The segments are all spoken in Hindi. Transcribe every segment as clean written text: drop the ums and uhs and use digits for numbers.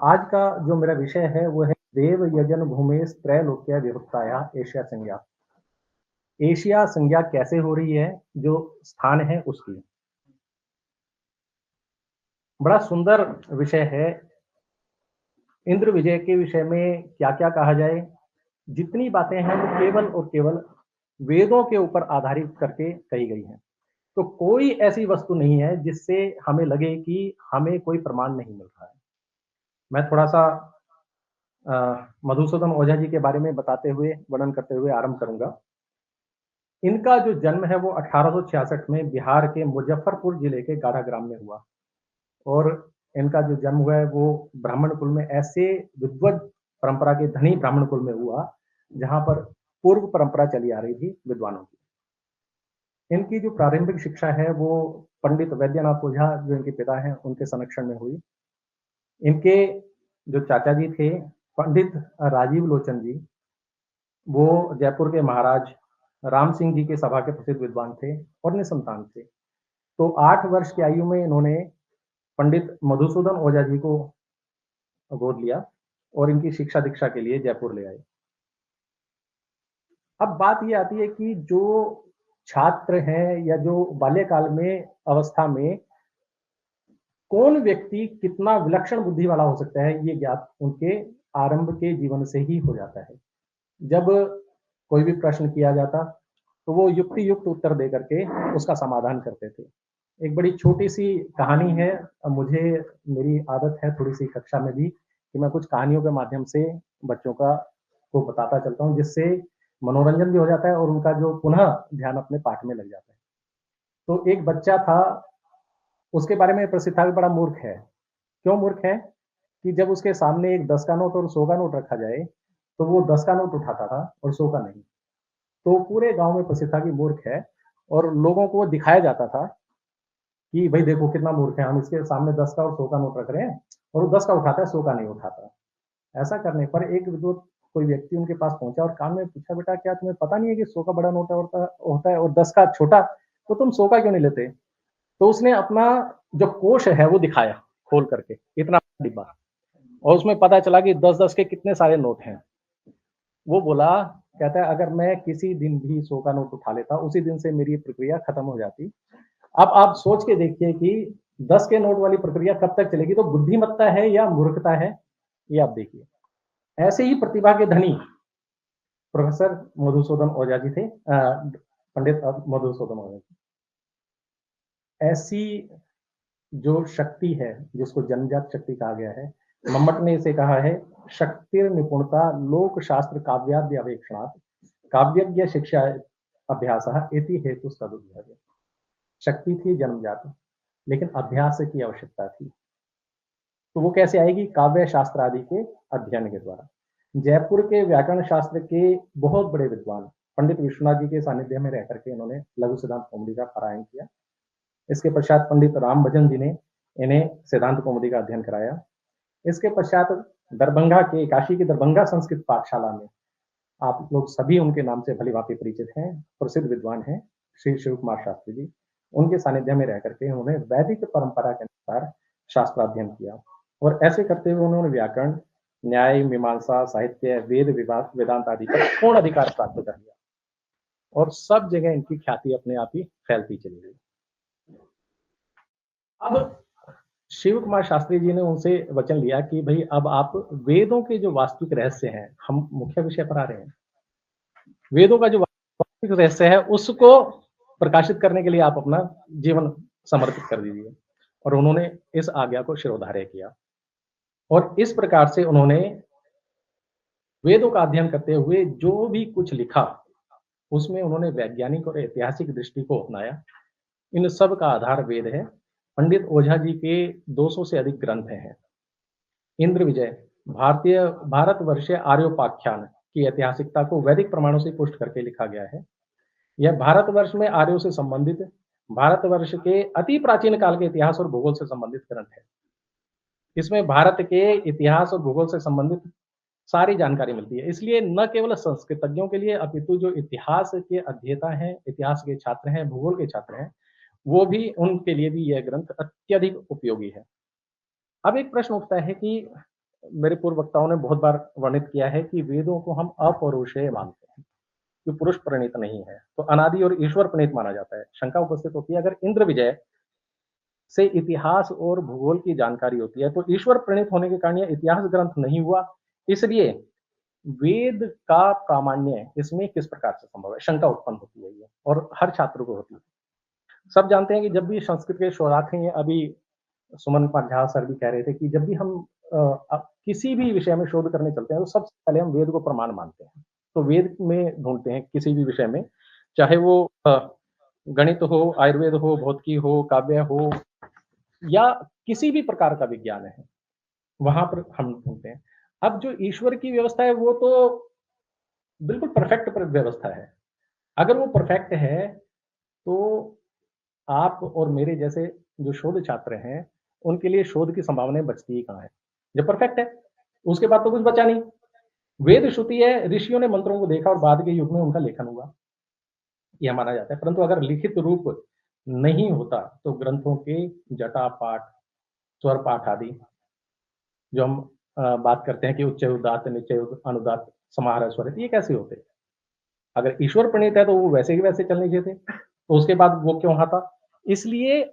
आज का जो मेरा विषय है वो है देव यजन भूमेश त्रैलोक्य विभुक्ताया एशिया संज्ञा। एशिया संज्ञा कैसे हो रही है, जो स्थान है उसकी। बड़ा सुंदर विषय है। इंद्र विजय के विषय में क्या-क्या कहा जाए, जितनी बातें हैं वो केवल और केवल वेदों के ऊपर आधारित करके कही गई हैं। तो कोई ऐसी वस्तु नहीं है जिससे हमें लगे कि हमें कोई प्रमाण नहीं मिल रहा है। मैं थोड़ा-सा मधुसूदन ओझा जी के बारे में बताते हुए, वर्णन करते हुए आरंभ करूँगा। इनका जो जन्म है वो 1866 में बिहार के मुज़फ़्फ़रपुर जिले के गाढ़ा ग्राम में हुआ और इनका जो जन्म हुआ है वो ब्राह्मण कुल में ऐसे विद्वत परंपरा के धनी ब्राह्मण कुल में हुआ, जहाँ पर पूर्व परंपरा चली आ रही थी विद्वानों की। इनकी जो प्रारंभिक शिक्षा है वो पंडित वैद्यनाथ ओझा जो इनके पिता हैं, उनके संरक्षण में हुई। इनके जो चाचा जी थे, पंडित राजीव लोचन जी, वो जयपुर के महाराज राम सिंह जी के सभा के प्रसिद्ध विद्वान थे और निसंतान थे। तो 8 वर्ष की आयु में इन्होंने पंडित मधुसूदन ओझा जी को गोद लिया और इनकी शिक्षा-दीक्षा के लिए जयपुर ले आए। अब बात ये आती है कि जो छात्र हैं या जो बाल्यकाल में अवस्था में कौन व्यक्ति कितना विलक्षण बुद्धि वाला हो सकता है, ये ज्ञात उनके आरंभ के जीवन से ही हो जाता है। जब कोई भी प्रश्न किया जाता, तो वो युक्ति-युक्त उत्तर दे करके उसका समाधान करते थे। एक बड़ी छोटी-सी कहानी है। मुझे मेरी आदत है थोड़ी-सी कक्षा में भी कि मैं कुछ कहानियों के माध्यम से बच्चों को बताता चलता हूँ, जिससे मनोरंजन भी हो जाता है और उनका जो पुनः ध्यान अपने पाठ में लग जाता है। तो एक बच्चा था, उसके बारे में प्रसिद्ध था कि बड़ा मूर्ख है। क्यों मूर्ख है? कि जब उसके सामने एक 10 का नोट और 100 का नोट रखा जाए, तो वो 10 का नोट उठाता था और 100 का नहीं। तो पूरे गाँव में प्रसिद्ध था कि मूर्ख है और लोगों को दिखाया जाता था कि भाई देखो कितना मूर्ख है, हम इसके सामने 10 का और 100 का नोट रख रहे हैं और वो 10 का उठाता है, 100 का नहीं उठाता। ऐसा करने पर एक जो कोई व्यक्ति उनके पास पहुँचा और कान में पूछा, "बेटा क्या तुम्हें पता नहीं है कि 100 का बड़ा नोट होता होता है और 10 का छोटा, तो तुम 100 का क्यों नहीं लेते?" तो उसने अपना जो कोष है वो दिखाया खोल करके, इतना डिब्बा, और उसमें पता चला कि 10-10 के कितने सारे नोट हैं। वो बोला, कहता है अगर मैं किसी दिन भी 100 का नोट उठा लेता, उसी दिन से मेरी ये प्रक्रिया खत्म हो जाती। अब आप सोच के देखिए कि 10 के नोट वाली प्रक्रिया कब तक चलेगी, तो बुद्धिमत्ता है या मूर्खता है, ये आप देखिए। ऐसे ही प्रतिभा के धनी प्रोफेसर मधुसूदन ओझा जी थे, पंडित मधुसूदन ओझा जी। ऐसी जो शक्ति है, जिसको जन्मजात शक्ति कहा गया है, मम्मट ने इसे कहा है, शक्तिर निपुणता लोक शास्त्र काव्याद्य अवेक्षणात् काव्यज्ञ शिक्षा अभ्यासः इति हेतु सदुद्भवे। शक्ति थी जन्मजात, लेकिन अभ्यास की आवश्यकता थी। तो वो कैसे आएगी? काव्य शास्त्र आदि के अध्ययन के द्वारा। जयपुर के व्याकरण शास्त्र के बहुत बड़े विद्वान पंडित विश्वनाथ जी के सानिध्य में रह करके इन्होंने लघु सिद्धांत कौमुदी का पारायण किया। इसके पश्चात पंडित राम भजन जी ने इन्हें सिद्धांत कौमुदी का अध्ययन कराया। इसके पश्चात दरभंगा के काशी की दरभंगा संस्कृत पाठशाला में आप लोग सभी उनके नाम से भली-भांति परिचित हैं, प्रसिद्ध विद्वान हैं, श्री शिव कुमार शास्त्री जी। उनके सानिध्य में रह करके उन्होंने वैदिक परंपरा के अनुसार शास्त्राध्ययन किया और ऐसे करते हुए उन्होंने व्याकरण, न्याय, मीमांसा, साहित्य, वेद विभाग, वेदांत आदि पर पूर्ण अधिकार प्राप्त कर लिया और सब जगह इनकी ख्याति अपने आप ही फैलती चली गई। अब शिव कुमार शास्त्री जी ने उनसे वचन लिया कि भई अब आप वेदों के जो वास्तविक रहस्य हैं, हम मुख्य विषय पर आ रहे हैं। वेदों का जो वास्तविक रहस्य है उसको प्रकाशित करने के लिए आप अपना जीवन समर्पित कर दीजिए। और उन्होंने इस आज्ञा को शिरोधार्य किया और इस प्रकार से उन्होंने वेदों का अध्ययन करते हुए जो भी कुछ लिखा, उसमें उन्होंने वैज्ञानिक और ऐतिहासिक दृष्टि को अपनाया। इन सब का आधार वेद है। पंडित ओझा जी के 200 से अधिक ग्रंथ हैं। इंद्र विजय भारतवर्षीय आर्योपाख्यान की ऐतिहासिकता को वैदिक प्रमाणों से पुष्ट करके लिखा गया है। यह भारतवर्ष में आर्यों से संबंधित भारतवर्ष के अति प्राचीन काल के इतिहास और भूगोल से संबंधित ग्रंथ है। इसमें भारत के इतिहास और भूगोल से संबंधित सारी जानकारी मिलती है। इसलिए न केवल संस्कृतज्ञों के लिए अपितु जो इतिहास के अध्येता हैं, इतिहास के छात्र हैं, भूगोल के छात्र हैं, वो भी उनके लिए भी यह ग्रंथ अत्यधिक उपयोगी है। अब एक प्रश्न उठता है कि मेरे पूर्व वक्ताओं ने बहुत बार वर्णित किया है कि वेदों को हम अपौरुषेय मानते हैं, कि पुरुष प्रणीत नहीं है, तो अनादि और ईश्वर प्रणीत माना जाता है। शंका उपस्थित होती है, अगर इंद्र विजय से इतिहास और भूगोल की जानकारी होती है, तो ईश्वर प्रणीत होने के कारण यह इतिहास ग्रंथ नहीं हुआ, इसलिए वेद का प्रामाण्य इसमें किस प्रकार से संभव है? शंका उत्पन्न होती है ये, और हर छात्र को होती है। सब जानते हैं कि जब भी संस्कृत के शोधार्थी हैं, अभी सुमन पाठा सर भी कह रहे थे कि जब भी हम किसी भी विषय में शोध करने चलते हैं, तो सबसे पहले हम वेद को प्रमाण मानते हैं। तो वेद में ढूंढते हैं किसी भी विषय में, चाहे वो गणित हो, आयुर्वेद हो, भौतिकी हो, काव्य हो, या किसी भी प्रकार का विज्ञान है, वहां पर हम ढूंढते हैं। अब जो ईश्वर की व्यवस्था है, वो तो बिल्कुल परफेक्ट व्यवस्था है। अगर वो परफेक्ट है, तो आप और मेरे जैसे जो शोध छात्र हैं, उनके लिए शोध की संभावनाएं बचती ही कहाँ है? जब परफेक्ट है, उसके बाद तो कुछ बचा नहीं। वेद श्रुति है, ऋषियों ने मंत्रों को देखा और बाद के युग में उनका लेखन हुआ, यह माना जाता है। परंतु अगर लिखित रूप नहीं होता, तो ग्रंथों के जटा पाठ, स्वर पाठ आदि, जो हम बात करते हैं कि उच्च उदात, निचय अनुदात, समाहार स्वरित, ये कैसे होते? अगर ईश्वर प्रणीत है, तो वो वैसे ही वैसे चलने चाहिए थे, तो उसके बाद वो क्यों आता? इसलिए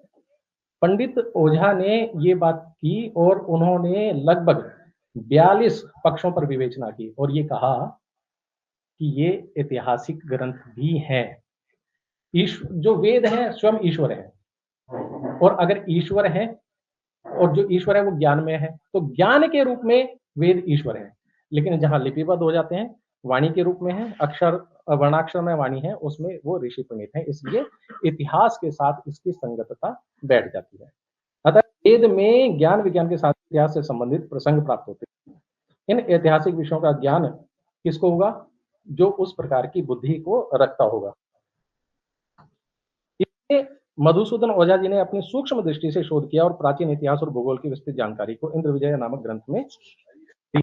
पंडित ओझा ने ये बात की और उन्होंने लगभग 42 पक्षों पर विवेचना की और ये कहा कि ये ऐतिहासिक ग्रंथ भी हैं। जो वेद है स्वयं ईश्वर है, और अगर ईश्वर है, और जो ईश्वर है वो ज्ञान में है, तो ज्ञान के रूप में वेद ईश्वर है। लेकिन जहां लिपिबद्ध हो जाते हैं, वाणी के रूप में है, अक्षर वर्णाक्षर में वाणी है, उसमें वो ऋषि प्रणीत है, इसलिए इतिहास के साथ इसकी संगतता बैठ जाती है। अतः वेद में ज्ञान विज्ञान के साथ इतिहास से संबंधित प्रसंग प्राप्त होते हैं। इन ऐतिहासिक विषयों का ज्ञान किसको होगा? जो उस प्रकार की बुद्धि को रखता होगा। इसलिए मधुसूदन ओझा जी ने अपनी सूक्ष्म दृष्टि से शोध किया और प्राचीन इतिहास और भूगोल की विस्तृत जानकारी को इंद्र विजय नामक ग्रंथ में दी।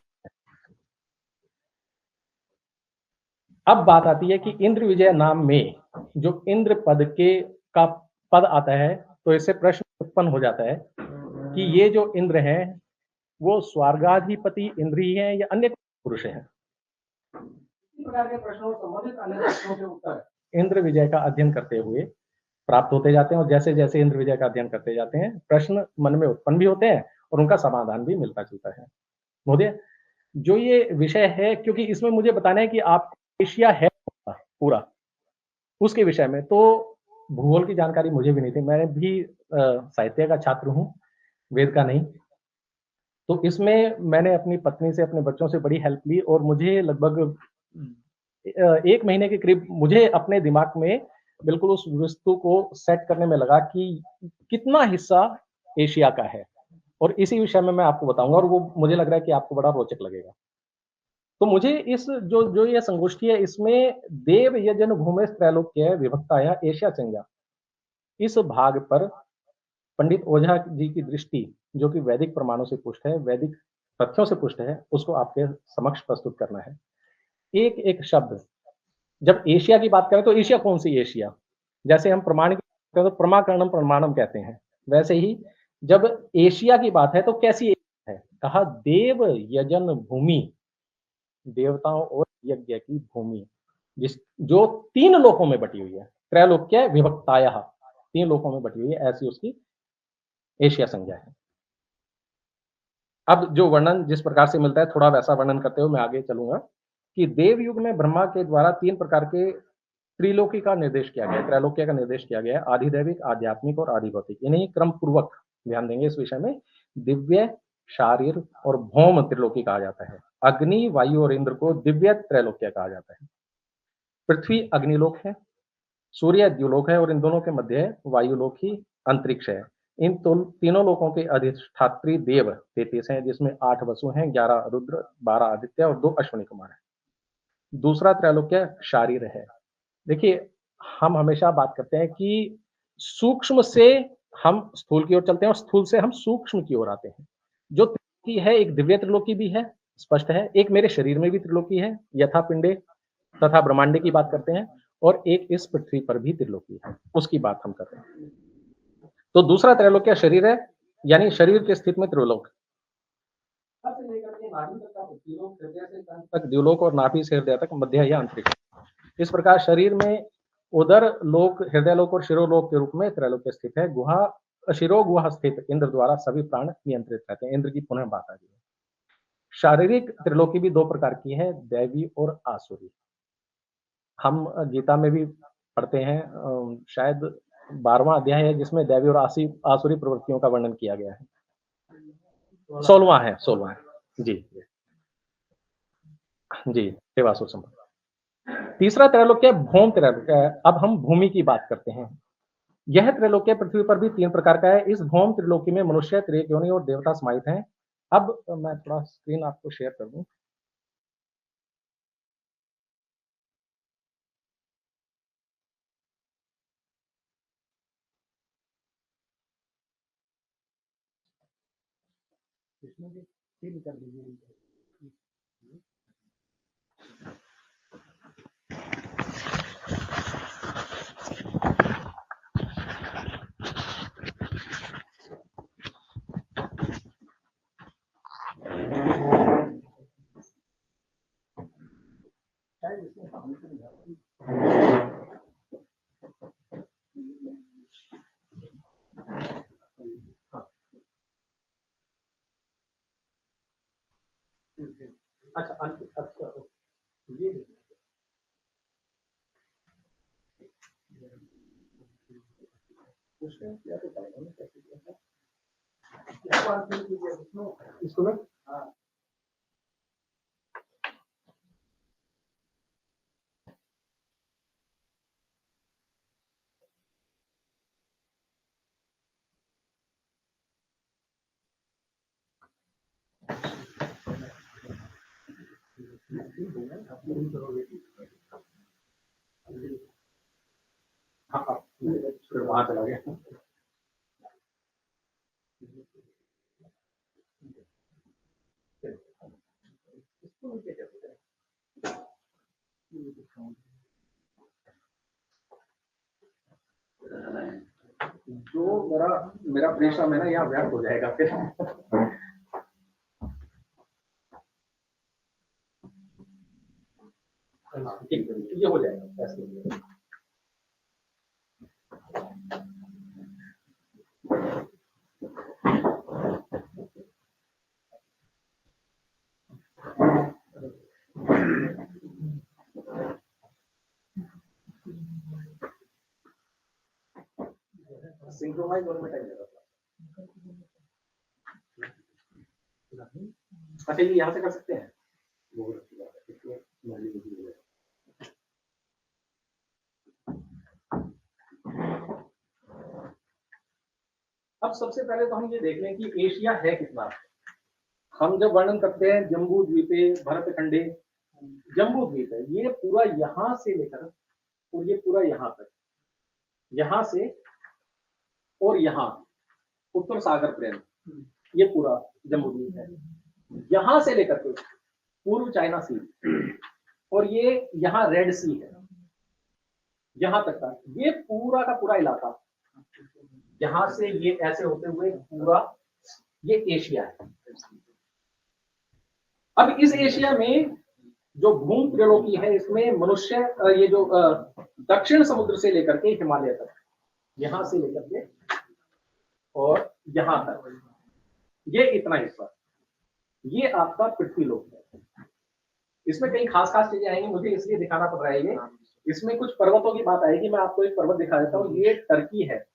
अब बात आती है कि इंद्र विजय नाम में जो इंद्र पद का पद आता है, तो इससे प्रश्न उत्पन्न हो जाता है कि ये जो इंद्र है, वो स्वर्गाधिपति इंद्र ही है या अन्य पुरुष है? प्रकार के प्रश्नों संबंधित अन्य प्रश्नों के उत्तर इंद्र विजय का अध्ययन करते हुए प्राप्त होते जाते हैं, और जैसे जैसे इंद्र विजय का अध्ययन करते जाते हैं, प्रश्न मन में उत्पन्न भी होते हैं और उनका समाधान भी मिलता जुलता है। महोदय, जो ये विषय है, क्योंकि इसमें मुझे बताना है कि आप एशिया है पूरा, उसके विषय में तो भूगोल की जानकारी मुझे भी नहीं थी। मैं भी साहित्य का छात्र हूँ, वेद का नहीं। तो इसमें मैंने अपनी पत्नी से, अपने बच्चों से बड़ी हेल्प ली, और मुझे लगभग 1 महीने के करीब मुझे अपने दिमाग में बिल्कुल उस वस्तु को सेट करने में लगा कि कितना हिस्सा एशिया का है, और इसी विषय में मैं आपको बताऊंगा, और वो मुझे लग रहा है कि आपको बड़ा रोचक लगेगा। तो मुझे इस जो जो ये संगोष्ठी है, इसमें देव यजन भूमि त्रैलोक्य विभक्ताया एशिया संज्ञा, इस भाग पर पंडित ओझा जी की दृष्टि, जो कि वैदिक प्रमाणों से पुष्ट है, वैदिक तथ्यों से पुष्ट है, उसको आपके समक्ष प्रस्तुत करना है। एक एक शब्द, जब एशिया की बात करें तो एशिया कौन सी एशिया? जैसे हम प्रमाण की बात करें तो प्रमाकरणम प्रमाणम कहते हैं, वैसे ही जब एशिया की बात है तो कैसी एशिया है? कहा देव यजन भूमि, देवताओं और यज्ञ की भूमि, जिस जो 3 लोकों में बटी हुई है, त्रैलोक्य विभक्तायः, 3 लोकों में बटी हुई है, ऐसी उसकी एशिया संज्ञा है। अब जो वर्णन जिस प्रकार से मिलता है, थोड़ा वैसा वर्णन करते हुए मैं आगे चलूंगा कि देव युग में ब्रह्मा के द्वारा 3 प्रकार के त्रिलोकी का निर्देश किया गया, त्रैलोक्य का निर्देश किया गया है, आधिदैविक, आध्यात्मिक और आधिभौतिक। इन्हीं क्रम पूर्वक ध्यान देंगे इस विषय में। दिव्य, शारीर और भौम त्रिलोकी कहा जाता है। अग्नि, वायु और इंद्र को दिव्य त्रैलोक्य कहा जाता है। पृथ्वी अग्निलोक है, सूर्य द्युलोक है, और इन दोनों के मध्य वायुलोक ही अंतरिक्ष है। इन तीनों लोकों के अधिष्ठात्री देव 33 हैं, जिसमें 8 वसु हैं, 11 रुद्र, 12 आदित्य और 2 अश्विनी कुमार हैं। दूसरा त्रैलोक्य शारीर है। देखिए, हम हमेशा बात करते हैं कि सूक्ष्म से हम स्थूल की ओर चलते हैं और स्थूल से हम सूक्ष्म की ओर आते हैं। जो त्रिलोकी है, एक दिव्य त्रिलोकी भी है, स्पष्ट है, एक मेरे शरीर में भी त्रिलोकी है, यथा पिंडे तथा ब्रह्मांडे की बात करते हैं, और एक इस पृथ्वी पर भी त्रिलोकी है, उसकी बात हम कर रहे हैं। तो दूसरा त्रैलोक्य शरीर है, यानी शरीर के स्थित में त्रिलोक। नाभि तक का पृथ्वीलोक, हृदय से कंठ तक द्युलोक और नाभि से हृदय तक मध्य या अंतरिक्ष। इस प्रकार शरीर में उदर लोक, हृदय लोक और शिरोलोक के रूप में त्रैलोक्य स्थित है। गुहा शिरो गुहा स्थित इंद्र द्वारा सभी प्राण नियंत्रित रहते हैं। इंद्र की पुनः बात आ गई है। शारीरिक त्रिलोकी भी दो प्रकार की है, दैवी और आसुरी। हम गीता में भी पढ़ते हैं, शायद 12वां अध्याय है जिसमें दैवी और आसुरी प्रवृत्तियों का वर्णन किया गया है। 16वां है, 16वां है जी जी, देवासुर संपदा। तीसरा त्रैलोक्य भौम त्रैलोक्य। अब हम भूमि की बात करते हैं। यह त्रैलोक्य पृथ्वी पर भी 3 प्रकार का है। इस भौम त्रिलोकी में मनुष्य, त्रिक योनि और देवता समाहित हैं। अब मैं थोड़ा स्क्रीन आपको शेयर कर दूं। इसमें भी सील कर दीजिए। अच्छा अच्छा, ये उसमें क्या बताएगा ना, कैसे किया था इसको आंसर कीजिए इसको ना। हाँ, हाँ, फिर वहां चला गया। जो मेरा परिश्रम है ना, यहाँ व्यर्थ हो जाएगा फिर। ठीक, ये हो जाएगा ऐसे। सिंक्रोनाइज होने में टाइम लगेगा। अच्छा, ये यहाँ से कर सकते हैं। अब सबसे पहले तो हम ये देख लें कि एशिया है कितना। हम जब वर्णन करते हैं जम्बू द्वीपे भरतखंडे, जम्बू द्वीप है ये पूरा यहाँ से लेकर और ये पूरा यहाँ तक, यहाँ से और यहाँ उत्तर सागर प्लेन, ये पूरा जम्बू द्वीप है। यहाँ से लेकर के पूर्व चाइना सी और ये यहाँ रेड सी है, यहाँ तक का ये पूरा का पूरा इलाका, यहाँ से ये ऐसे होते हुए पूरा ये एशिया है। अब इस एशिया में जो भूम त्रिलोकी है इसमें मनुष्य, ये जो दक्षिण समुद्र से लेकर के हिमालय तक, यहां से लेकर के और यहां तक, ये इतना हिस्सा, ये आपका पृथ्वी लोक है। इसमें कई खास खास चीजें आएंगी, मुझे इसलिए दिखाना पड़ रहा है ये। इसमें कुछ पर्वतों की बात आएगी, मैं आपको एक पर्वत दिखा देता हूँ। ये टर्की है,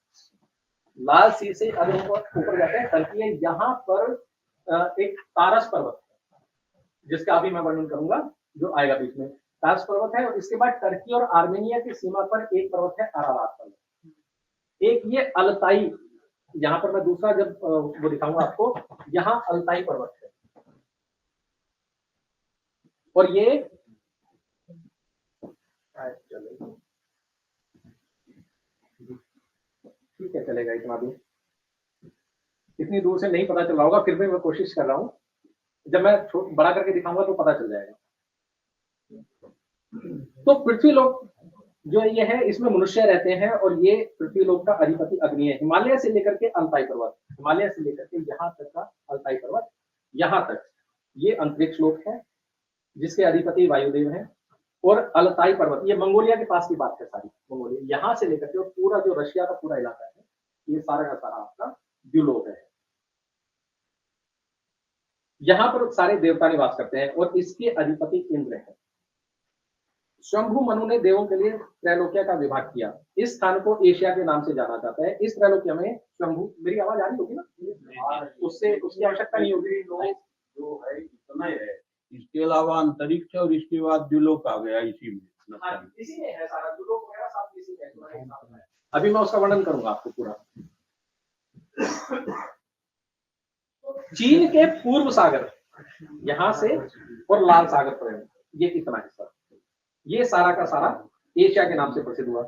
लाल सी से अगर ऊपर जाते हैं टर्की है। यहाँ पर एक तारस पर्वत जिसका अभी मैं वर्णन करूंगा जो आएगा बीच में, तारस पर्वत है। और इसके बाद टर्की और आर्मेनिया की सीमा पर एक पर्वत है अरारात पर्वत, एक ये अलताई, यहाँ पर मैं दूसरा जब वो दिखाऊंगा आपको, यहाँ अलताई पर्वत है। और ये ठीक है, चलेगा इतना भी, इतनी दूर से नहीं पता चल रहा होगा, फिर भी मैं कोशिश कर रहा हूँ, जब मैं बड़ा करके दिखाऊंगा तो पता चल जाएगा। तो पृथ्वी लोक जो ये है इसमें मनुष्य रहते हैं और ये पृथ्वी लोक का अधिपति अग्नि है। हिमालय से लेकर के अलताई पर्वत, हिमालय से लेकर के यहाँ तक का अलताई पर्वत, यहाँ तक ये अंतरिक्ष लोक है जिसके अधिपति वायुदेव है। और अलताई पर्वत, ये मंगोलिया के पास की बात है सारी, मंगोलिया यहाँ से लेकर के और पूरा जो रशिया का पूरा इलाका है, ये सारा का सारा आपका द्यूलोक है। यहाँ पर सारे देवता निवास करते हैं और इसके अधिपति इंद्र है। शंभु मनु ने देवों के लिए त्रैलोक्य का विभाग किया। इस स्थान को एशिया के नाम से जाना जाता है। इस त्रैलोक्य में शंभु, मेरी आवाज आ रही होगी ना, उससे उसकी आवश्यकता नहीं होगी, जो है इतना ही है। इसके अलावा अंतरिक्ष और इसके बाद द्युलोक आ गया इसी में। इसी में है सारा द्युलोक वगैरह सब इसी में है। अभी मैं उसका वर्णन करूंगा आपको पूरा। चीन के पूर्व सागर यहां से और लाल सागर पर्यंत ये कितना हिस्सा, ये सारा का सारा एशिया के नाम से प्रसिद्ध हुआ।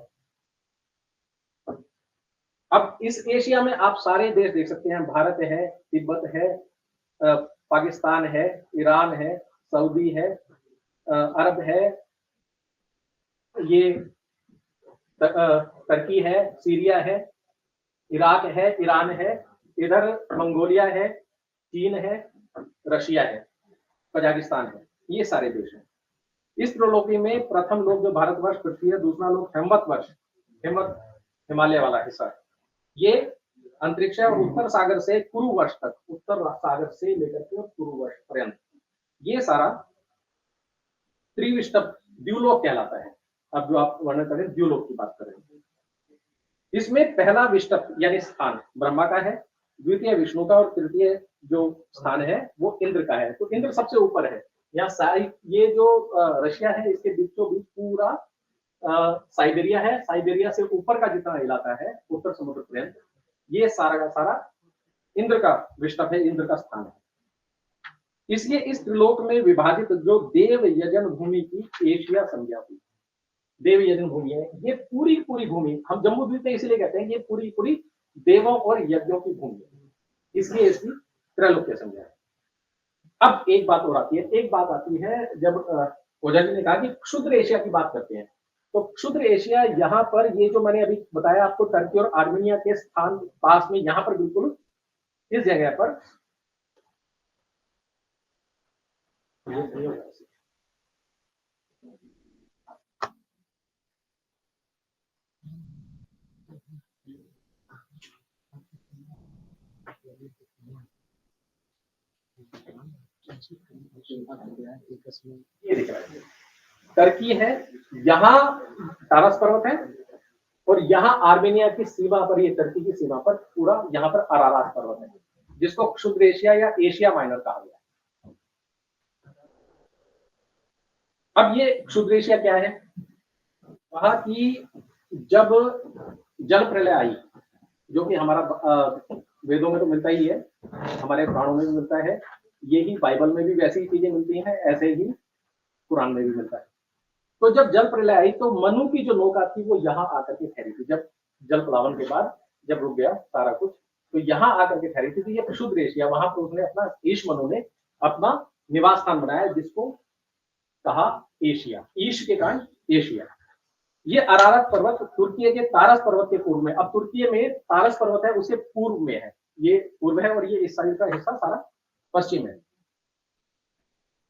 अब इस एशिया में आप सारे देश देख सकते हैं, भारत है, तिब्बत है, पाकिस्तान है, ईरान है, सऊदी है, अरब है, ये टर्की है, सीरिया है, इराक है, ईरान है, इधर मंगोलिया है, चीन है, रशिया है, कजाकिस्तान है, ये सारे देश हैं। इस त्रिलोकी में प्रथम लोक जो भारतवर्ष पृथ्वी है, दूसरा लोक हेमवत वर्ष, हेमवत हिमालय वाला हिस्सा है, ये अंतरिक्ष है। और उत्तर सागर से कुरुवर्ष तक, उत्तर सागर से लेकर के कुरुवर्ष पर्यंत ये सारा त्रिविष्टप द्यूलोक कहलाता है। अब जो आप वर्णन करें द्यूलोक की बात करें, इसमें पहला विष्टप यानी स्थान ब्रह्मा का है, द्वितीय विष्णु का और तृतीय जो स्थान है वो इंद्र का है। तो इंद्र सबसे ऊपर है। यहाँ सारी ये जो रशिया है इसके बीचों बीच पूरा साइबेरिया है, साइबेरिया से ऊपर का जितना इलाका है उत्तर समुद्र पर्यंत, ये सारा का सारा इंद्र का विष्टप है, इंद्र का स्थान है। इसलिए इस त्रिलोक में विभाजित जो देव यजन भूमि की एशिया संज्ञा हुई। देव यजन भूमि है, ये पूरी पूरी भूमि, हम जम्मू द्वीप में इसलिए कहते हैं ये पूरी पूरी देवों और यज्ञों की भूमि है, इसलिए इसकी त्रैलोक्य संज्ञा है। अब एक बात और आती है, एक बात आती है जब ओझा जी ने कहा कि क्षुद्र एशिया की बात करते हैं, तो क्षुद्र एशिया यहाँ पर ये जो मैंने अभी बताया आपको टर्की और आर्मेनिया के स्थान पास में, यहाँ पर बिल्कुल इस जगह पर ये दिख रहा है टर्की है, यहाँ तारस पर्वत है और यहाँ आर्मेनिया की सीमा पर, ये टर्की की सीमा पर पूरा यहाँ पर अरारात पर्वत है, जिसको क्षुद्र एशिया या एशिया माइनर कहा गया। अब ये क्षुद्र एशिया क्या है, कहा कि जब जल प्रलय आई, जो कि हमारा वेदों में तो मिलता ही है, हमारे पुराणों में भी मिलता है, यही बाइबल में भी वैसी चीजें मिलती हैं, ऐसे ही कुरान में भी मिलता है। तो जब जल प्रलय आई तो मनु की जो नौका थी वो यहाँ आकर के ठहरी थी। जब जल प्लावन के बाद जब रुक गया सारा कुछ, तो यहाँ आकर के ठहरी थी। तो ये क्षुद्र एशिया, वहां पर उसने अपना, ईश मनु ने अपना निवास स्थान बनाया, जिसको कहा एशिया, ईश के कारण एशिया। ये अरारत पर्वत तुर्की के तारस पर्वत के पूर्व में, अब तुर्की में तारस पर्वत है उसके पूर्व में है, ये पूर्व है, और ये इस साइड का हिस्सा सारा पश्चिम है।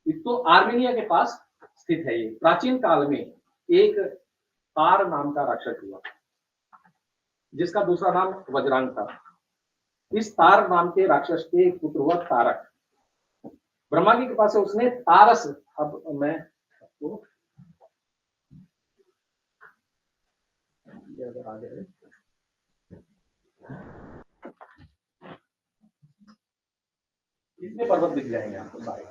तो आर्मेनिया के पास स्थित है। ये प्राचीन काल में एक तार नाम का राक्षस हुआ, जिसका दूसरा नाम वज्रांग था। इस तार नाम के राक्षस के एक पुत्र हुआ तारक। ब्रह्मा की कृपा से उसने तारस, अब मैं आपको इसमें पर्वत दिख जाएंगे आपको सारे।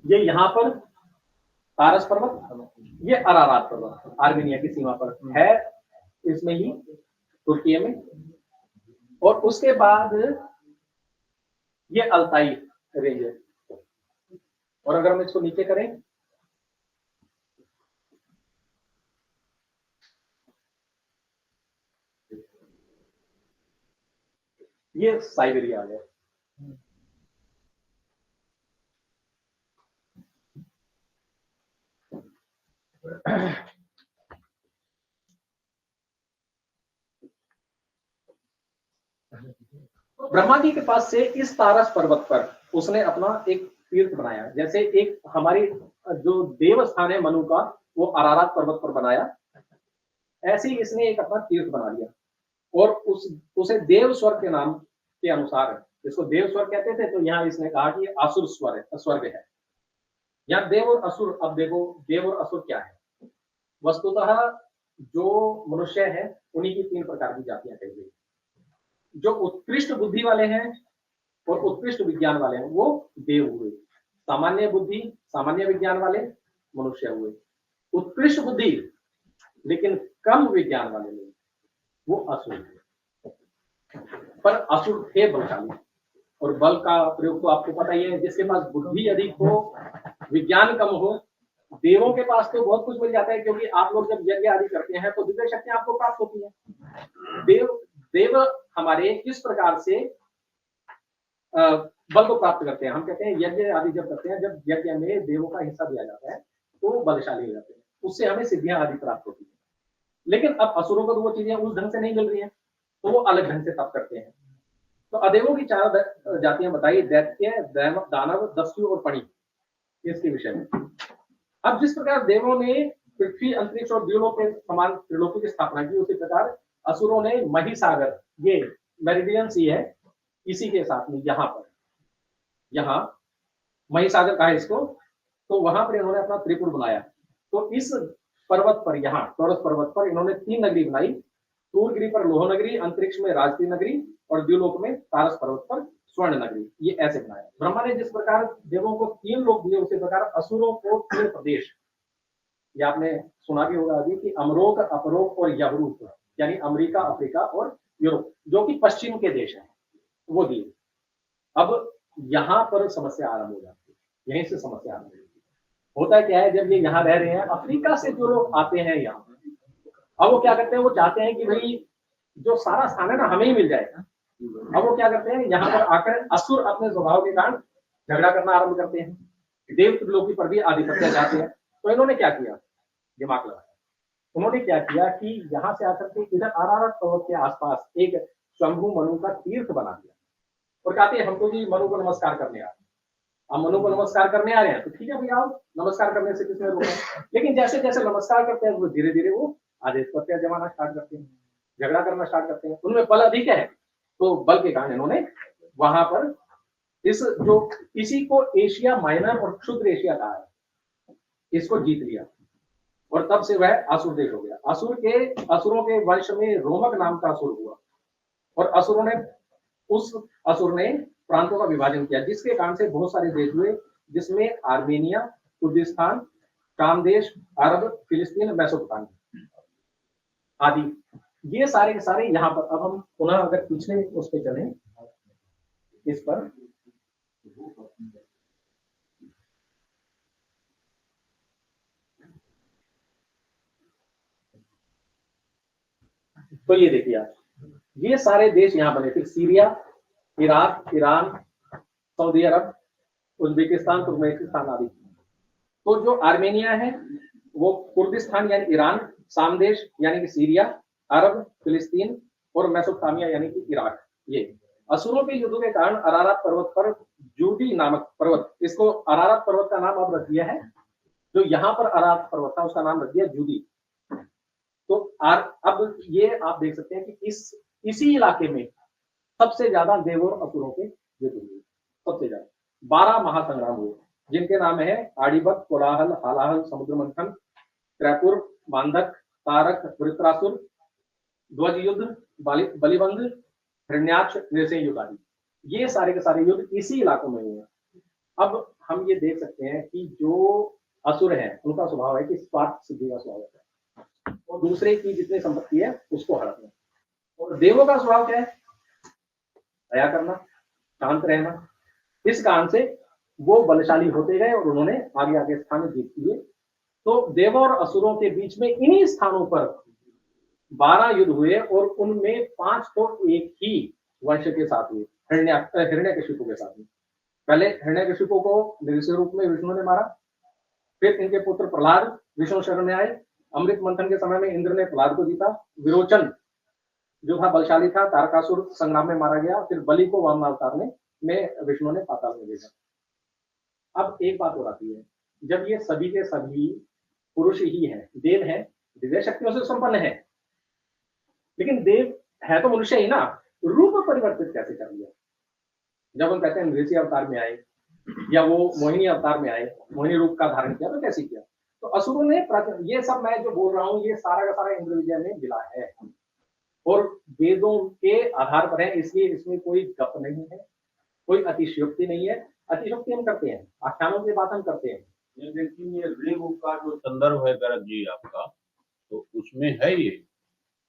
ये यहाँ पर तारस पर्वत, ये अरारात पर्वत आर्मेनिया की सीमा पर है, इसमें ही तुर्की में। और उसके बाद ये अल्ताई रेंज है। और अगर हम इसको नीचे करें, ये साइबेरिया आ गया। ब्रह्मा जी के पास से इस तारस पर्वत पर उसने अपना एक तीर्थ बनाया। जैसे एक हमारी जो देव स्थान है मनु का, वो अरारात पर्वत पर बनाया, ऐसे ही इसने एक अपना तीर्थ बना लिया और उसे देव स्वर्ग के नाम के अनुसार, इसको देव स्वर्ग कहते थे, तो यहाँ इसने कहा कि असुर स्वर्ग है। यहाँ देव और असुर, अब देखो देव और असुर क्या है। वस्तुतः जो मनुष्य है उन्हीं की 3 प्रकार की जातियां कही गई। जो उत्कृष्ट बुद्धि वाले हैं और उत्कृष्ट विज्ञान वाले हैं वो देव हुए, सामान्य बुद्धि सामान्य विज्ञान वाले मनुष्य हुए, उत्कृष्ट बुद्धि लेकिन कम विज्ञान वाले लोग वो असुर हुए। पर असुर थे बलशाली, और बल का प्रयोग तो आपको पता ही है, जिसके पास बुद्धि अधिक हो, विज्ञान कम हो। देवों के पास तो बहुत कुछ मिल जाता है, क्योंकि आप लोग जब यज्ञ आदि करते हैं तो दिव्य शक्तियां आपको प्राप्त होती है। देव हमारे किस प्रकार से बल को प्राप्त करते हैं, हम कहते हैं यज्ञ आदि जब करते हैं, जब यज्ञ में देवों का हिस्सा दिया जाता है तो वो बलशाली हो जाते हैं, उससे हमें सिद्धियां आदि प्राप्त होती है। लेकिन अब असुरों को तो वो चीजें उस ढंग से नहीं मिल रही हैं, तो वो अलग ढंग से तप करते हैं। तो अदेवों की 4 जातियां बताई, दैत्य, दानव, दस्यु और पणि, इसके विषय में। अब जिस प्रकार देवों ने पृथ्वी, अंतरिक्ष और द्युलोक के समान त्रिलोकी की स्थापना की, उसी प्रकार असुरों ने महिसागर, ये मेरिडियन सी है, इसी के साथ में यहाँ महिसागर कहा इसको, तो वहां पर इन्होंने अपना त्रिपुर बनाया। तो इस पर्वत पर, यहाँ टॉरस पर्वत पर इन्होंने 3 नगरी बनाई, सूर्यगिरी पर लोह नगरी, अंतरिक्ष में राजती नगरी और द्युलोक में तारस पर्वत पर स्वर्ण नगरी, ये ऐसे बनाया। ब्रह्मा ने जिस प्रकार देवों को 3 लोक दिए, उसी प्रकार असुरों को 3 प्रदेश, ये आपने सुना भी होगा अभी कि अमरोक, अपरोक और यवरूप, यानी अमेरिका, अफ्रीका और यूरोप, जो कि पश्चिम के देश हैं, वो दिए। अब यहाँ पर समस्या आरंभ हो जाती है, यहीं से समस्या आरंभ होती है। होता क्या है, जब ये यहाँ रह रहे हैं, अफ्रीका से जो लोग आते हैं यहाँ, अब वो क्या करते हैं, वो चाहते हैं कि भाई जो सारा स्थान है ना हमें ही मिल जाएगा। अब वो क्या करते हैं, यहाँ पर आकर असुर अपने स्वभाव के कारण झगड़ा करना आरंभ करते हैं, देव त्रिलोकी पर भी आधिपत्य चाहते हैं। तो इन्होंने क्या किया, दिमाग लगाया, उन्होंने क्या किया कि यहाँ से आकर के इधर अरारत पर्वत के आसपास एक शंभु मनु का तीर्थ बना दिया और कहते हैं हम तो जी मनु को नमस्कार करने आ रहे हैं। हम मनु को नमस्कार करने आ रहे हैं तो ठीक है भैया, आओ, नमस्कार करने से किसने रोका। लेकिन जैसे जैसे नमस्कार करते हैं वो धीरे धीरे वो आधिपत्य जमाना स्टार्ट करते हैं, झगड़ा करना स्टार्ट करते हैं। उनमें बल अधिक है, तो बल के कारण इन्होंने वहां पर इसी को एशिया माइनर और क्षुद्र एशिया कहा है, इसको जीत लिया और तब से वह असुर देश हो गया। असुरों के वंश में रोमक नाम का असुर हुआ और उस असुर ने प्रांतों का विभाजन किया, जिसके कारण से बहुत सारे देश हुए, जिसमें आर्मेनिया, कुर्दिस्तान, शाम देश, अरब, फिलिस्तीन, मेसोपोटामिया आदि, ये सारे के सारे यहाँ पर। अब हम पुनः अगर पिछले उस पे चलें, इस पर तो ये देखिए आप, ये सारे देश यहाँ बने थे, सीरिया, इराक, ईरान, सऊदी अरब, उज्बेकिस्तान, तुर्कमेनिस्तान आदि। तो जो आर्मेनिया है वो कुर्दिस्तान यानी ईरान, शाम देश यानी कि सीरिया, अरब, फिलिस्तीन और मेसोपोटामिया यानी कि इराक, ये असुरों के युद्ध के कारण अरारात पर्वत पर जूदी नामक पर्वत, इसको अरारात पर्वत का नाम अब रख दिया है, जो यहाँ पर अरारात पर्वत था उसका नाम रख दिया जूदी। तो अब ये आप देख सकते हैं कि इसी इलाके में सबसे ज्यादा देव और असुरों के युद्ध हुए, सबसे ज्यादा 12 महासंग्राम हुए, जिनके नाम है आड़ीबत, कोलाहल, हालाहल, समुद्र मंथन, त्रैपुर, बांधक, तारक, वृत्रासुर, ध्वज युद्ध, बलिबंध, हिरण्याक्ष, नृसिंह युद्ध आदि। ये सारे के सारे युद्ध इसी इलाकों में हुए। अब हम ये देख सकते हैं कि जो असुर हैं उनका स्वभाव है कि स्वार्थ सिद्धि का स्वभाव होता है और दूसरे की जितनी संपत्ति है उसको हड़पना। और देवों का स्वभाव क्या है, दया करना, शांत रहना। इस कारण से वो बलशाली होते गए और उन्होंने आगे आगे स्थान जीत लिए। तो देवों और असुरों के बीच में इन्हीं स्थानों पर 12 युद्ध हुए और उनमें 5 तो एक ही वंश के साथ हुए, हिरण्यकशिपु के साथ में। पहले हिरण्यकशिपु को नृसिंह रूप में विष्णु ने मारा, फिर इनके पुत्र प्रहलाद विष्णु शरण में आए। अमृत मंथन के समय में इंद्र ने प्रहलाद को जीता। विरोचन जो था बलशाली था, तारकासुर संग्राम में मारा गया, फिर बलि को वामन अवतार में विष्णु ने पाताल में भेजा। अब एक बात और आती है, जब ये सभी के सभी पुरुष ही हैं, देव हैं, दिव्य शक्तियों से संपन्न है, लेकिन देव है तो मनुष्य ही ना, रूप परिवर्तित कैसे कर लिया? जब हम कहते हैं ऋषि अवतार में आए या वो मोहिनी अवतार में आए, मोहिनी रूप का धारण किया, तो कैसे किया? तो असुरों ने ये सब मैं जो बोल रहा हूँ ये सारा का सारा इंद्र विजय में मिला है और वेदों के आधार पर है, इसलिए इसमें कोई गप नहीं है, कोई अतिशयोक्ति नहीं है। अतिशयोक्ति हम करते हैं, आख्यानों की बात हम करते हैं, लेकिन ये रेव का जो संदर्भ है गरज जी आपका, तो उसमें है ये।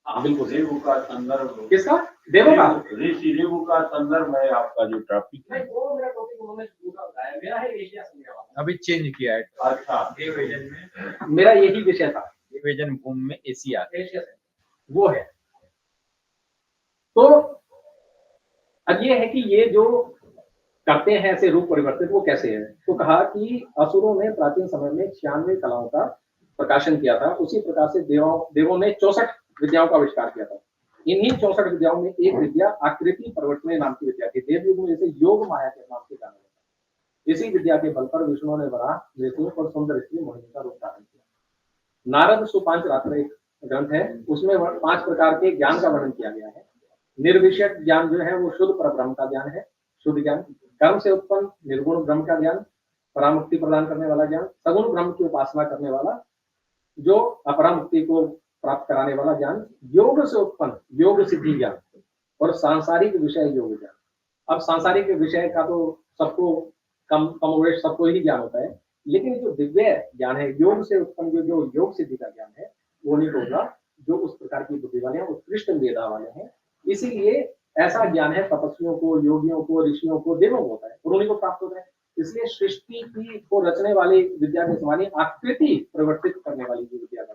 बिल्कुल रेव का संदर्भ किसका? देवों का। ऋषि रेव का संदर्भ है आपका जो टॉपिक है। वो मेरा टॉपिक उन्होंने दूसरा बताया, मेरा है एशिया संग्रह, अभी चेंज किया है। अच्छा, ये विजन में मेरा यही विषय था, ये विजन भूमि में एशिया एशिया वो है। तो अब ये है कि ये जो करते हैं ऐसे रूप परिवर्तित, वो कैसे है? तो कहा कि असुरों ने प्राचीन समय में 96 कलाओं का प्रकाशन किया था, उसी प्रकार से देवों ने 64 विद्याओं का आविष्कार किया था। इन्हीं 64 विद्याओं में एक विद्या आकृति परिवर्तन नाम की विद्या थी। देवयुग में जैसे योग माया के नाम से जाना जाता है। इसी विद्या के बल पर विष्णु ने वराह, मृत्यु और सुंदर स्त्री मोहिनी का रूप धारण किया। नारद सुपांच रात्र एक ग्रंथ है, उसमें 5 प्रकार के ज्ञान का वर्णन किया गया है। निर्विषयक ज्ञान जो है वो शुद्ध परब्रह्म का ज्ञान है, शुद्ध ज्ञान। कर्म से उत्पन्न निर्गुण ब्रह्म का ज्ञान, परामुक्ति प्रदान करने वाला ज्ञान। सगुण ब्रह्म की उपासना करने वाला, जो अपरामुक्ति को प्राप्त कराने वाला ज्ञान। योग से उत्पन्न योग सिद्धि ज्ञान और सांसारिक विषय योग ज्ञान। अब सांसारिक विषय का तो सबको कम सबको ही ज्ञान होता है, लेकिन जो दिव्य ज्ञान है, योग से उत्पन्न जो योग सिद्धि का ज्ञान है, वो नहीं होगा जो उस प्रकार की बुद्धि वाले हैं, उत्कृष्ट मेधा वाले हैं। इसीलिए ऐसा ज्ञान है तपस्वियों को, योगियों को, ऋषियों को, देवों को होता है और उन्हीं को प्राप्त होता है। इसलिए सृष्टि की को रचने वाली विद्या के समान आकृति परिवर्तित करने वाली जो विद्या का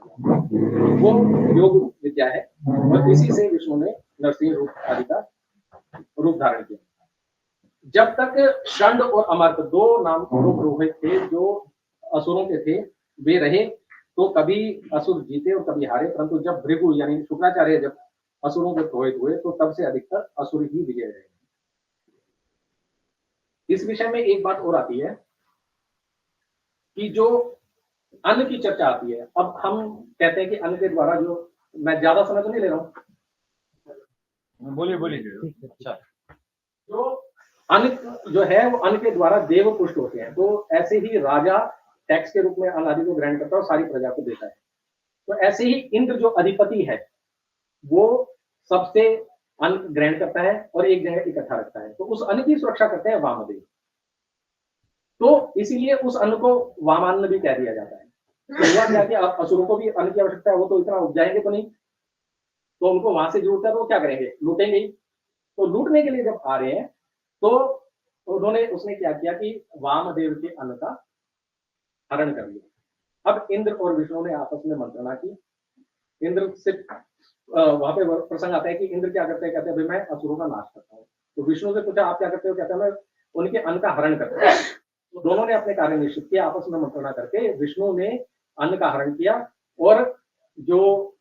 वो योग विद्या है और इसी से विष्णु ने नरसिंह रूप आदि का रूप धारण किया। जब तक षंड और अमर्त दो पुरोहित थे जो असुरों के थे, वे रहे, तो कभी असुर जीते और कभी हारे, परंतु जब भृगु यानी शुक्राचार्य जब असुरों के पुरोहित हुए तो तब से अधिकतर असुर ही विजय रहे। इस विषय में एक बात और आती है कि जो अन्न की चर्चा आती है। अब हम कहते हैं कि अन्न के द्वारा जो, मैं ज्यादा समय तो नहीं ले रहा हूं, बोलिए। अच्छा, जो अन्न जो है वो अन्न के द्वारा देव पुष्ट होते हैं, तो ऐसे ही राजा टैक्स के रूप में अन्न आदि को ग्रहण करता है और सारी प्रजा को देता है। तो ऐसे ही इंद्र जो अधिपति है वो सबसे अन्न ग्रहण करता है और एक जगह इकट्ठा रखता है, तो उस अन्न की सुरक्षा करते हैं वामदेव। तो इसीलिए उस अन्न को वामान्न भी कह दिया जाता है। तो हुआ क्या कि अब असुरों को भी अन्न की आवश्यकता है, वो तो इतना उपजाएंगे तो नहीं, तो उनको वहां से जरूरत है, तो वो क्या करेंगे? लूटेंगे ही। तो लूटने के लिए जब आ रहे हैं तो उसने क्या किया कि वामदेव के अन्न का हरण कर लिया। अब इंद्र और विष्णु ने आपस में मंत्रणा की। इंद्र से वहां पे प्रसंग आता है कि इंद्र क्या करते हैं, कहते हैं भाई मैं असुरों का नाश करता हूँ। तो विष्णु से पूछा आप क्या करते हो? कहते हैं मैं उनके अन्न का हरण करता हूँ। तो दोनों ने अपने कार्य निश्चित किया, आपस में मंत्रणा करके विष्णु ने अन्न का हरण किया और जो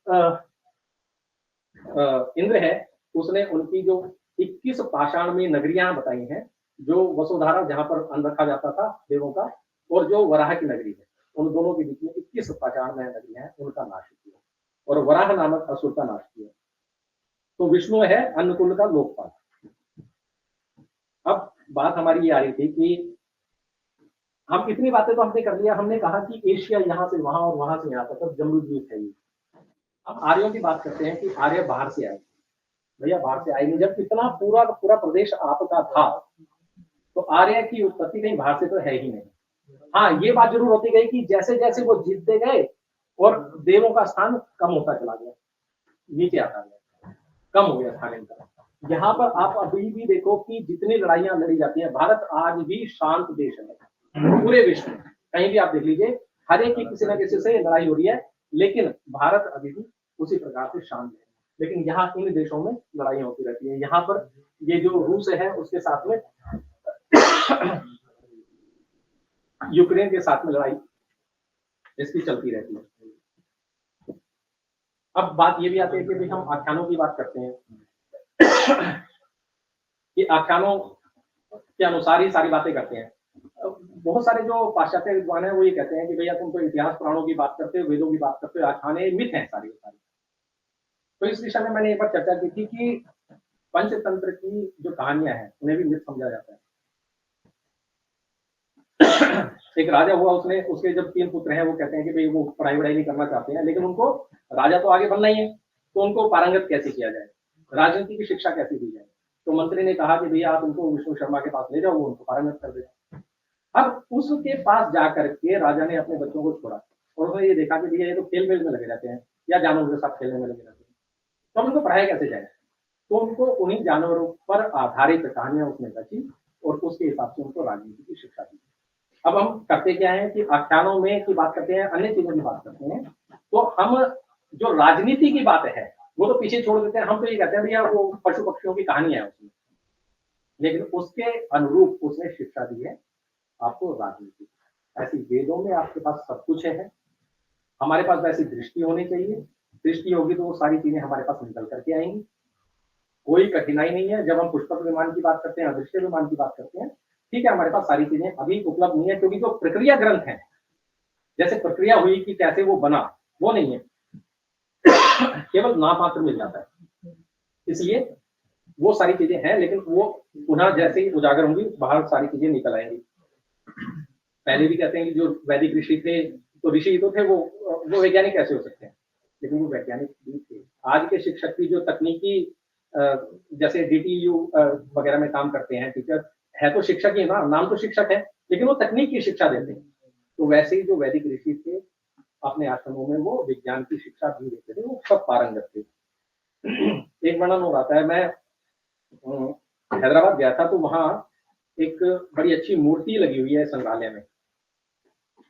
इंद्र है उसने उनकी जो 21 पाषाण में नगरियां बताई हैं, जो वसुधारा जहां पर अन्न रखा जाता था देवों का, और जो वराह की नगरी है, उन दोनों के बीच में 21 पाषाण में नगरियां हैं, उनका नाश किया और वराह नामक असुर का नाश किया। तो विष्णु है अन्नकुल का लोकपाल। अब बात हमारी ये आ रही थी कि हम इतनी बातें तो हमने कर लिया, हमने कहा कि एशिया यहाँ से वहां और वहां से यहाँ तक जम्बूद्वीप है ये। अब आर्यों की बात करते हैं कि आर्य बाहर से आए। भैया बाहर से आए नहीं, जब इतना पूरा प्रदेश आपका था तो आर्य की उत्पत्ति कहीं बाहर से तो है ही नहीं। हाँ, ये बात जरूर होती गई कि जैसे जैसे वो जीतते गए और देवों का स्थान कम होता चला गया, नीचे आता गया, कम हो गया स्थान इनका। यहाँ पर आप अभी भी देखो कि जितनी लड़ाइयां लड़ी जाती हैं, भारत आज भी शांत देश है पूरे विश्व में। कहीं भी आप देख लीजिए, हर एक की किसी न किसी से लड़ाई हो रही है, लेकिन भारत अभी भी उसी प्रकार से शांत है। लेकिन यहाँ इन देशों में लड़ाई होती रहती है। यहाँ पर ये जो रूस है उसके साथ में यूक्रेन के साथ में लड़ाई इसकी चलती रहती है। अब बात ये भी आती है कि भाई हम आख्यानों की बात करते हैं कि आख्यानों के अनुसार ही सारी बातें करते हैं। बहुत सारे जो पाश्चात्य विद्वान हैं वो ये कहते हैं कि भैया तुम तो इतिहास पुराणों की बात करते हो, वेदों की बात करते हो, आख्यानें मिथ हैं सारी की सारी। तो इस विषय में मैंने एक बार चर्चा की थी कि पंचतंत्र की जो कहानियां हैं उन्हें भी मिथ समझा जाता है। एक राजा हुआ, उसने उसके जब 3 पुत्र हैं, वो कहते हैं कि भाई वो पढ़ाई वढ़ाई नहीं करना चाहते हैं, लेकिन उनको राजा तो आगे बनना ही है, तो उनको पारंगत कैसे किया जाए, राजनीति की शिक्षा कैसे दी जाए। तो मंत्री ने कहा कि भैया आप उनको विष्णु शर्मा के पास ले जाओ, वो उनको पारंगत कर देगा। अब उसके पास जाकर के राजा ने अपने बच्चों को छोड़ा और उसने ये देखा कि भैया ये तो खेल मेल में लगे रहते हैं या जानवरों के साथ खेलने में लगे रहते हैं, तो उनको पढ़ाया कैसे जाए। तो उनको उन्हीं जानवरों पर आधारित कहानियां उसने रची और उसके हिसाब से उनको राजनीति की शिक्षा दी। अब हम करते क्या है कि आख्यानों में की बात करते हैं, अन्य चीजों की बात करते हैं, तो हम जो राजनीति की बात है वो तो पीछे छोड़ देते हैं। हम तो ये कहते हैं भैया वो पशु पक्षियों की कहानी है उसमें, लेकिन उसके अनुरूप उसने शिक्षा दी है आपको राजनीति। ऐसी वेदों में आपके पास सब कुछ है, हमारे पास वैसी दृष्टि होनी चाहिए, दृष्टि होगी तो वो सारी चीजें हमारे पास निकल करके आएंगी। कोई कठिनाई नहीं है। जब हम पुष्पक विमान की बात करते हैं, अदृश्य विमान की बात करते हैं, ठीक है, हमारे पास सारी चीजें अभी उपलब्ध नहीं है, क्योंकि जो प्रक्रिया ग्रंथ है, जैसे प्रक्रिया हुई कि कैसे वो बना, वो नहीं है, केवल नाम मात्र मिल जाता है। इसलिए वो सारी चीजें हैं, लेकिन वो पुनः जैसे ही उजागर होंगी बाहर सारी चीजें निकल आएंगी। पहले भी कहते हैं कि जो वैदिक ऋषि थे, तो ऋषि तो थे, वो वैज्ञानिक कैसे हो सकते हैं, लेकिन वो वैज्ञानिक भी थे। आज के शिक्षक भी जो तकनीकी जैसे DTU वगैरह में काम करते हैं, टीचर है तो शिक्षक ही ना, नाम तो शिक्षक है, लेकिन वो तकनीक की शिक्षा देते हैं। तो वैसे ही जो वैदिक ऋषि थे अपने आश्रमों में वो विज्ञान की शिक्षा भी देते थे, वो सब पारंगत थे। एक वर्णन हो रहा है, मैं हैदराबाद गया था, तो वहां एक बड़ी अच्छी मूर्ति लगी हुई है संग्रहालय में।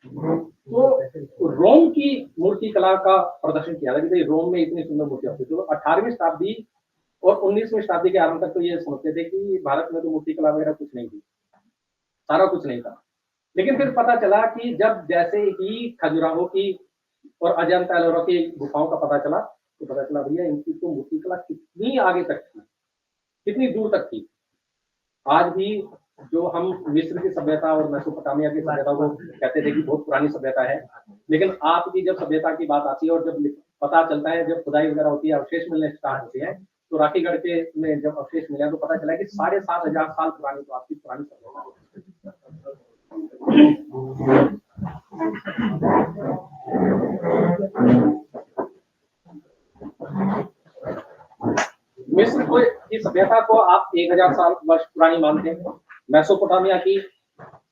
तो रोम की मूर्ति कला का प्रदर्शन किया था कि भाई रोम में इतनी सुंदर मूर्ति होती थी। तो 18वीं शताब्दी और 19वीं शताब्दी के आरंभ तक तो ये समझते थे कि भारत में तो मूर्ति कला वगैरह कुछ नहीं थी, सारा कुछ नहीं था। लेकिन फिर पता चला कि जब जैसे ही खजुराहो की और अजंता एलोरा की गुफाओं का पता चला, तो पता चला भैया इनकी तो मूर्ति कला कितनी आगे तक थी, कितनी दूर तक थी। आज भी जो हम मिस्र की सभ्यता और मेसोपोटामिया की सभ्यता को कहते थे कि बहुत पुरानी सभ्यता है, लेकिन आपकी जब सभ्यता की बात आती है और जब पता चलता है, जब खुदाई वगैरह होती है, अवशेष मिलने स्टार्ट होते हैं, तो राखीगढ़ के में जब अवशेष मिले तो पता चला कि 7,500 साल पुरानी तो आपकी पुरानी सभ्यता मिस्र को की सभ्यता को आप 1,000 साल वर्ष पुरानी मानते हैं, मेसोपोटामिया की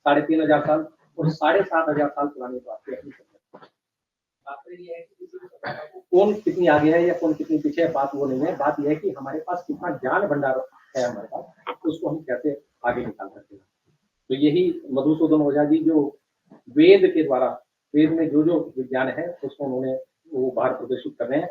3,500 साल और 7,500 साल पुरानी तो आपकी अपनी सभ्यता। कौन कितनी आगे है या कौन कितनी पीछे है, बात वो नहीं है। बात यह है कि हमारे पास कितना ज्ञान भंडार है हमारे पास, उसको हम कैसे आगे निकाल सकते हैं। तो यही मधुसूदन ओझा जी जो वेद के द्वारा, वेद में जो जो विज्ञान है उसको उन्होंने वो बाहर प्रदर्शित कर रहे हैं।